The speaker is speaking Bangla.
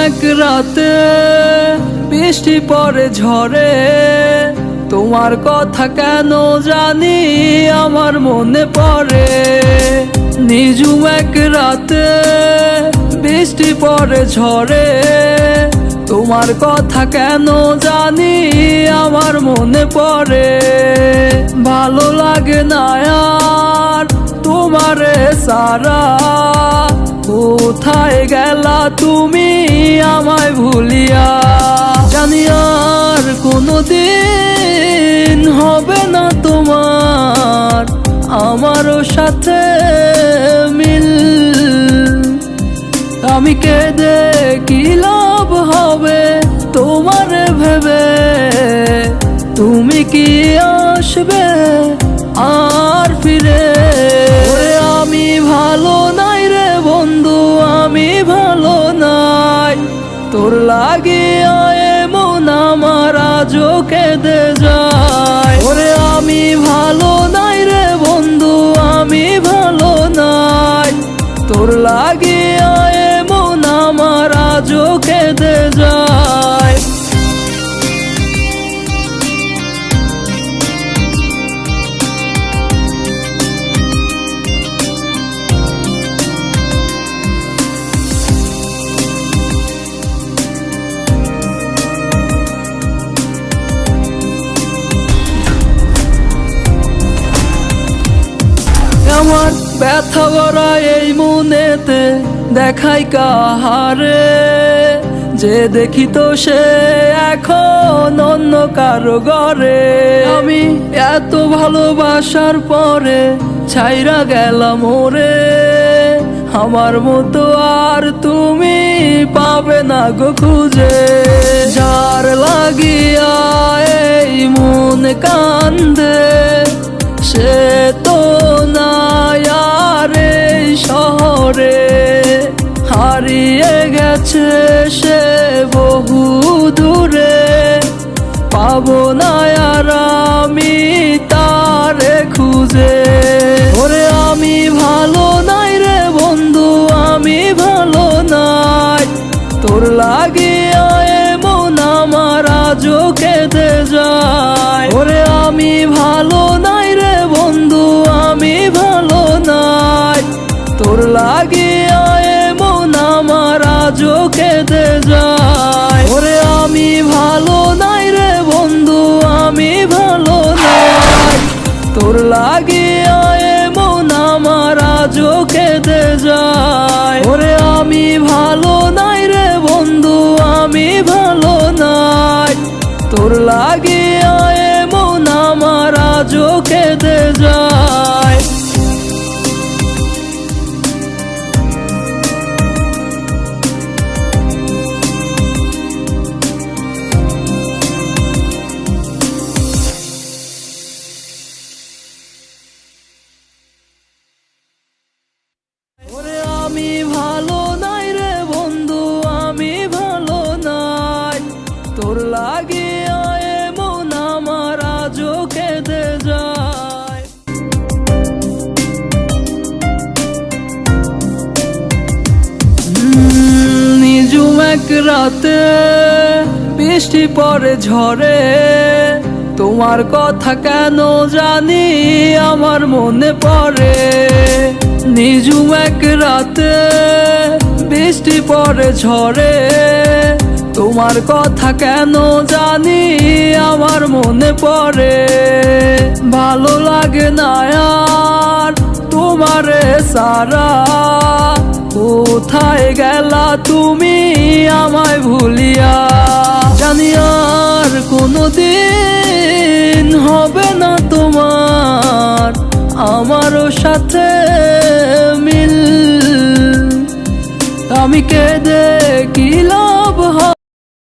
এক রাতে বৃষ্টি পড়ে ঝরে, তোমার কথা কেন জানি আমার মনে পড়ে। নিঝুম এক রাতে বৃষ্টি পড়ে ঝরে, তোমার কথা কেন জানি আমার মনে পড়ে। ভালো লাগে না আর তোমারে সারা, কোথায় গেলা তুমি আমায় ভুলিয়া। জানি আর কোনোদিন হবে না তোমার আমারও সাথে মিল। আমি কেঁদে কি লাভ হবে তোমারে ভেবে, তুমি কি আসবে আর ফিরে? আমি ভালো নাই রে বন্ধু, আমি ভালো নাই, তোর লাগিয়া এমন আমার আজও কেঁদে যায়। ওরে আমি ভালো নাই রে বন্ধু, আমি ভালো নাই, তোর লাগিয়া এমন আমার আজও কেঁদে যায়। আমার ব্যথা ভরা এই মনেতে দেখাই কাহারে, যে দেখি তো সে এখন অন্য কারো ঘরে। আমি এত ভালোবাসার পরে ছাইরা গেলাম ওরে, আমার মতো আর তুমি পাবে না গো খুঁজে। যার লাগিয়া এই মন কান্দে সে তো নাই আর এই শহরে, হারিয়ে গেছে সে বহু দূরে। পাবো না আর আমি তারে খুঁজে। ওরে আমি ভালো নাই রে বন্ধু, আমি ভালো নাই, তোর লাগিয়া এমন আমার আজও কেঁদে যায়। ওরে আমি ভালো নাই রে বন্ধু, আমি ভালো নাই, তোর লাগিয়া এমন আমার আজও কেঁদে যায়। ওরে আমি ভালো নাই রে বন্ধু, আমি ভালো নাই, তোর লাগিয়া এমন আমার আজও কেঁদে যায়। ওরে আমি ভালো নাই রে বন্ধু, আমি ভালো নাই, তোর লাগিয়া এমন আমার আজও কেঁদে যায়। ওরে আমি ভালো নাই রে বন্ধু, আমি ভালো নাই, তোর লাগিয়া এমন আমার আজও কেঁদে যায়। নিঝুম এক রাতে বৃষ্টি পড়ে ঝরে, তোমার কথা কেন জানি আমার মনে পড়ে। নিঝুম এক রাতে বৃষ্টি পড়ে ঝরে, তোমার কথা কেন জানি আমার মনে পড়ে। ভালো লাগে না আর তোমারে সারা, কোথায় গেলা তুমি আমায় ভুলিয়া। জানি আর কোনোদিন হবে না তোমার আমারও সাথে মিল। আমি কেঁদে